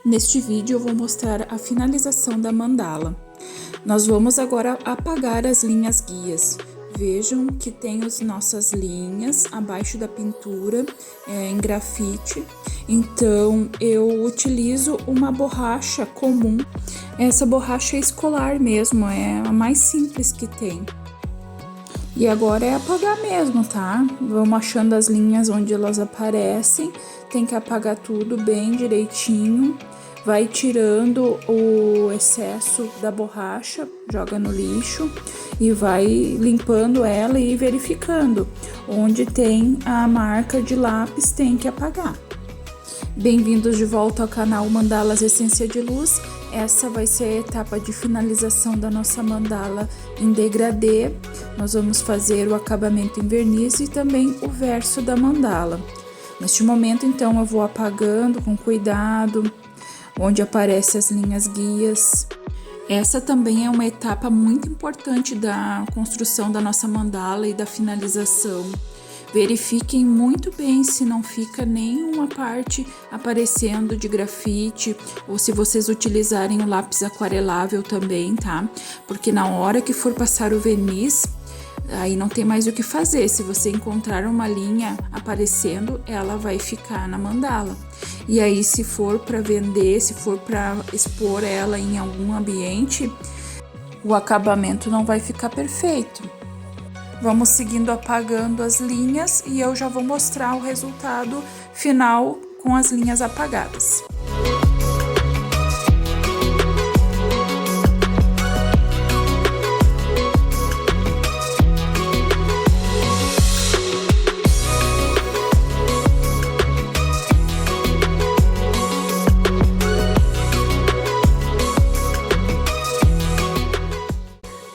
Neste vídeo eu vou mostrar a finalização da mandala. Nós vamos agora apagar as linhas guias. Vejam que tem as nossas linhas abaixo da pintura em grafite. Então eu utilizo uma borracha comum. Essa borracha é escolar mesmo, é a mais simples que tem. E agora é apagar mesmo, tá? Vamos achando as linhas onde elas aparecem. Tem que apagar tudo bem direitinho. Vai tirando o excesso da borracha, joga no lixo e vai limpando ela e verificando. Onde tem a marca de lápis tem que apagar. Bem-vindos de volta ao canal Mandalas Essência de Luz. Essa vai ser a etapa de finalização da nossa mandala em degradê. Nós vamos fazer o acabamento em verniz e também o verso da mandala. Neste momento, então, eu vou apagando com cuidado, onde aparecem as linhas guias. Essa também é uma etapa muito importante da construção da nossa mandala e da finalização. Verifiquem muito bem se não fica nenhuma parte aparecendo de grafite ou se vocês utilizarem o lápis aquarelável também, tá? Porque na hora que for passar o verniz, aí não tem mais o que fazer. Se você encontrar uma linha aparecendo, ela vai ficar na mandala. E aí, se for para vender, se for para expor ela em algum ambiente, o acabamento não vai ficar perfeito. Vamos seguindo apagando as linhas e eu já vou mostrar o resultado final com as linhas apagadas.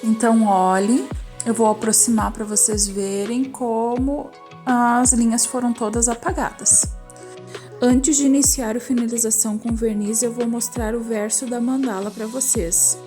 Então, olhem, eu vou aproximar para vocês verem como as linhas foram todas apagadas. Antes de iniciar a finalização com verniz, eu vou mostrar o verso da mandala para vocês.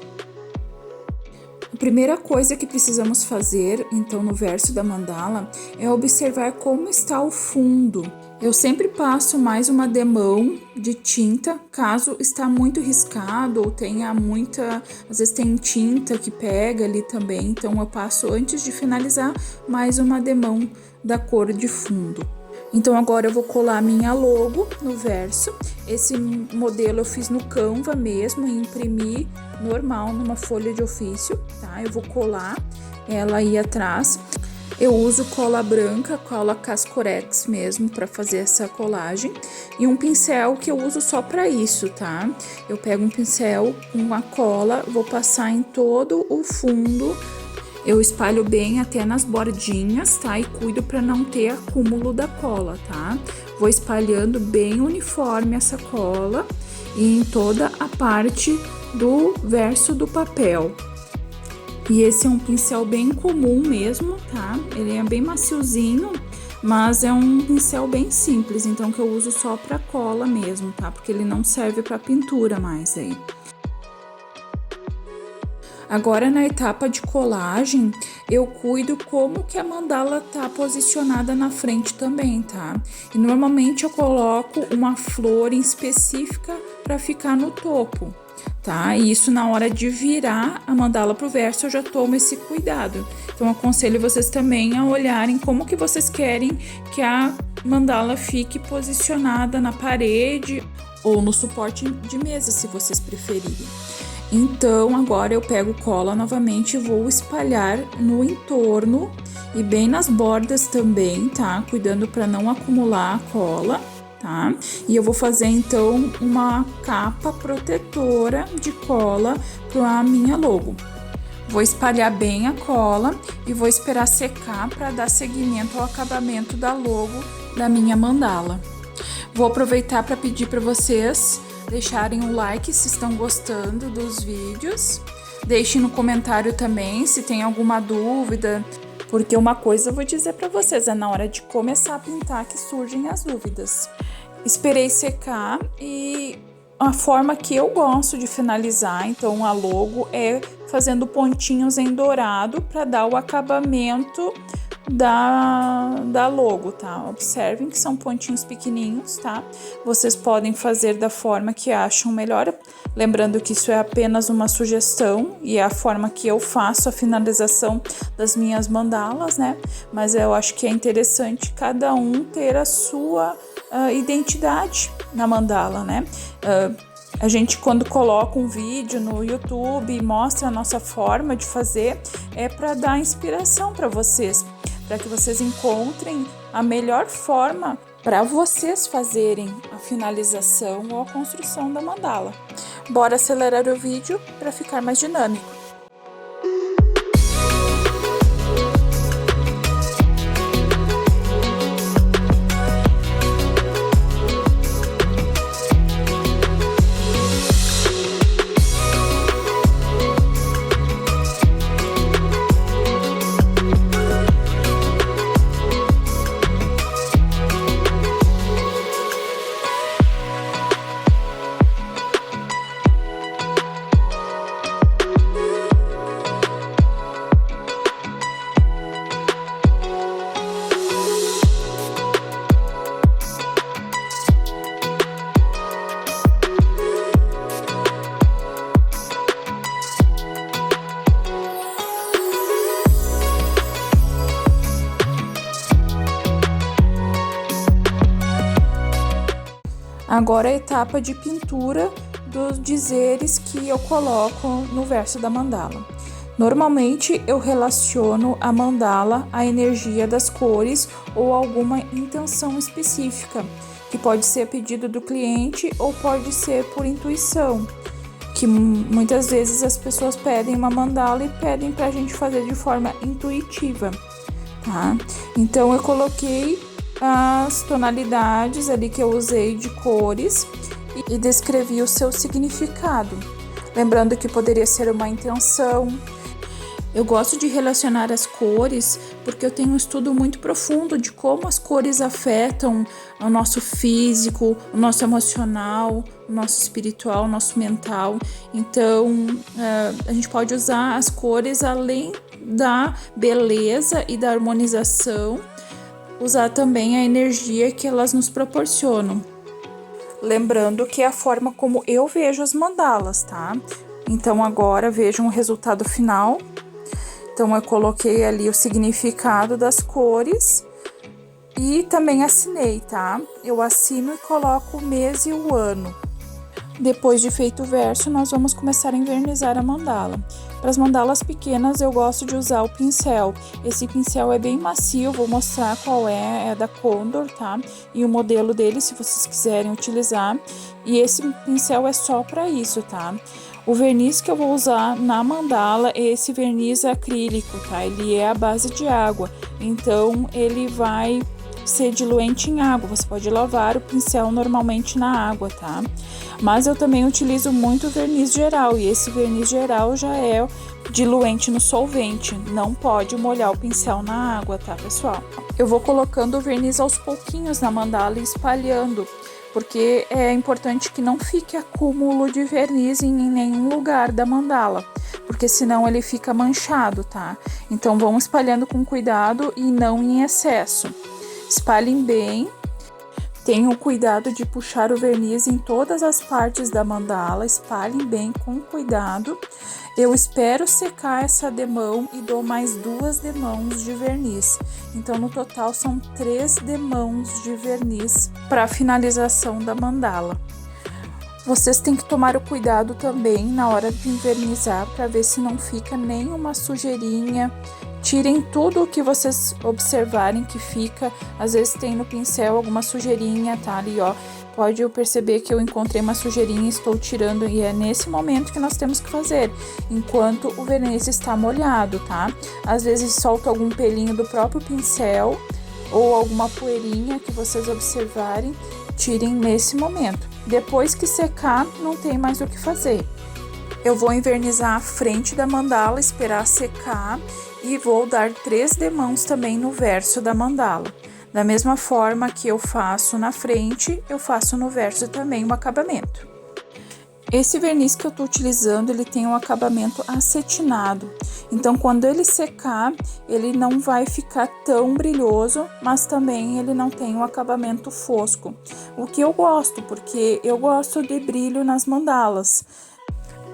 A primeira coisa que precisamos fazer, então, no verso da mandala, é observar como está o fundo. Eu sempre passo mais uma demão de tinta, caso está muito riscado ou tenha muita, às vezes tem tinta que pega ali também, então eu passo antes de finalizar mais uma demão da cor de fundo. Então agora eu vou colar a minha logo no verso. Esse modelo eu fiz no Canva mesmo e imprimi normal numa folha de ofício, tá? Eu vou colar ela aí atrás. Eu uso cola branca, cola Cascorex mesmo para fazer essa colagem e um pincel que eu uso só para isso, tá? Eu pego um pincel com uma cola, vou passar em todo o fundo. Eu espalho bem até nas bordinhas, tá? E cuido para não ter acúmulo da cola, tá? Vou espalhando bem uniforme essa cola e em toda a parte do verso do papel. E esse é um pincel bem comum mesmo, tá? Ele é bem maciozinho, mas é um pincel bem simples, então que eu uso só para cola mesmo, tá? Porque ele não serve para pintura mais aí. Agora, na etapa de colagem, eu cuido como que a mandala tá posicionada na frente também, tá? E normalmente eu coloco uma flor em específica para ficar no topo, tá? E isso na hora de virar a mandala pro verso eu já tomo esse cuidado. Então, aconselho vocês também a olharem como que vocês querem que a mandala fique posicionada na parede ou no suporte de mesa, se vocês preferirem. Então, agora eu pego cola novamente e vou espalhar no entorno e bem nas bordas também, tá? Cuidando para não acumular a cola, tá? E eu vou fazer, então, uma capa protetora de cola para a minha logo. Vou espalhar bem a cola e vou esperar secar para dar seguimento ao acabamento da logo da minha mandala. Vou aproveitar para pedir para vocês deixarem um like se estão gostando dos vídeos. Deixem no comentário também se tem alguma dúvida, porque uma coisa eu vou dizer para vocês, é na hora de começar a pintar que surgem as dúvidas. Esperei secar e a forma que eu gosto de finalizar, então, a logo é fazendo pontinhos em dourado para dar o acabamento da logo, tá? Observem que são pontinhos pequenininhos, tá? Vocês podem fazer da forma que acham melhor, lembrando que isso é apenas uma sugestão e é a forma que eu faço a finalização das minhas mandalas, né? Mas eu acho que é interessante cada um ter a sua identidade na mandala, né? A gente, quando coloca um vídeo no YouTube e mostra a nossa forma de fazer, é para dar inspiração para vocês, para que vocês encontrem a melhor forma para vocês fazerem a finalização ou a construção da mandala. Bora acelerar o vídeo para ficar mais dinâmico. Agora a etapa de pintura dos dizeres que eu coloco no verso da mandala. Normalmente eu relaciono a mandala à energia das cores ou alguma intenção específica, que pode ser a pedido do cliente ou pode ser por intuição, que muitas vezes as pessoas pedem uma mandala e pedem para a gente fazer de forma intuitiva, tá? Então eu coloquei as tonalidades ali que eu usei de cores e descrevi o seu significado. Lembrando que poderia ser uma intenção. Eu gosto de relacionar as cores porque eu tenho um estudo muito profundo de como as cores afetam o nosso físico, o nosso emocional, o nosso espiritual, o nosso mental. Então, a gente pode usar as cores além da beleza e da harmonização, usar também a energia que elas nos proporcionam. Lembrando que é a forma como eu vejo as mandalas, tá? Então agora vejam o resultado final. Então eu coloquei ali o significado das cores e também assinei, tá? Eu assino e coloco o mês e o ano. Depois de feito o verso, nós vamos começar a envernizar a mandala. Para as mandalas pequenas, eu gosto de usar o pincel. Esse pincel é bem macio, vou mostrar qual é da Condor, tá? E o modelo dele, se vocês quiserem utilizar. E esse pincel é só para isso, tá? O verniz que eu vou usar na mandala é esse verniz acrílico, tá? Ele é à base de água, então ele vai ser diluente em água. Você pode lavar o pincel normalmente na água, tá? Mas eu também utilizo muito verniz geral, e esse verniz geral já é diluente no solvente, não pode molhar o pincel na água, tá, pessoal? Eu vou colocando o verniz aos pouquinhos na mandala e espalhando, porque é importante que não fique acúmulo de verniz em nenhum lugar da mandala, porque senão ele fica manchado, tá? Então vão espalhando com cuidado e não em excesso. Espalhem bem. Tenham cuidado de puxar o verniz em todas as partes da mandala, espalhem bem com cuidado. Eu espero secar essa demão e dou mais 2 demãos de verniz. Então, no total, são 3 demãos de verniz para a finalização da mandala. Vocês têm que tomar o cuidado também na hora de envernizar para ver se não fica nenhuma sujeirinha. Tirem tudo o que vocês observarem que fica. Às vezes tem no pincel alguma sujeirinha, tá ali, ó. Pode perceber que eu encontrei uma sujeirinha e estou tirando, e é nesse momento que nós temos que fazer, enquanto o verniz está molhado, tá? Às vezes solta algum pelinho do próprio pincel ou alguma poeirinha que vocês observarem, tirem nesse momento. Depois que secar, não tem mais o que fazer. Eu vou envernizar a frente da mandala, esperar secar e vou dar 3 demãos também no verso da mandala. Da mesma forma que eu faço na frente, eu faço no verso também o acabamento. Esse verniz que eu tô utilizando, ele tem um acabamento acetinado. Então, quando ele secar, ele não vai ficar tão brilhoso, mas também ele não tem um acabamento fosco. O que eu gosto, porque eu gosto de brilho nas mandalas.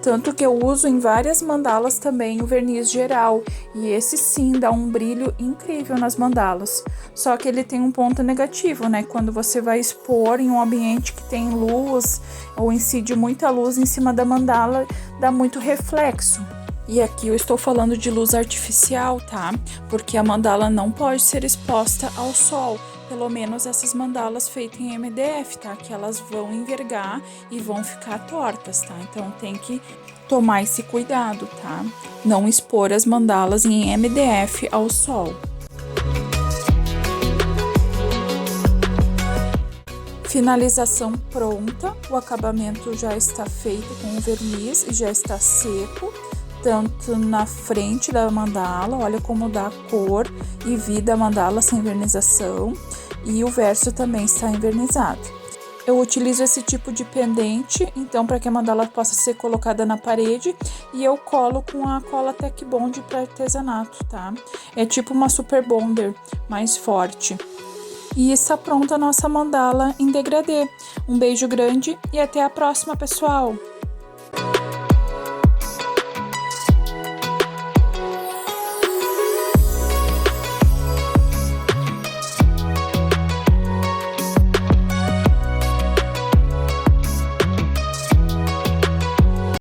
Tanto que eu uso em várias mandalas também o verniz geral. E esse sim dá um brilho incrível nas mandalas. Só que ele tem um ponto negativo, né? Quando você vai expor em um ambiente que tem luz ou incide muita luz em cima da mandala, dá muito reflexo. E aqui eu estou falando de luz artificial, tá? Porque a mandala não pode ser exposta ao sol. Pelo menos essas mandalas feitas em MDF, tá? Que elas vão envergar e vão ficar tortas, tá? Então tem que tomar esse cuidado, tá? Não expor as mandalas em MDF ao sol. Finalização pronta, o acabamento já está feito com o verniz e já está seco, tanto na frente da mandala, olha como dá cor e vida a mandala sem vernização, e o verso também está envernizado. Eu utilizo esse tipo de pendente, então para que a mandala possa ser colocada na parede, e eu colo com a cola Tec Bond para artesanato, tá? É tipo uma Super Bonder mais forte. E está pronta a nossa mandala em degradê. Um beijo grande e até a próxima, pessoal!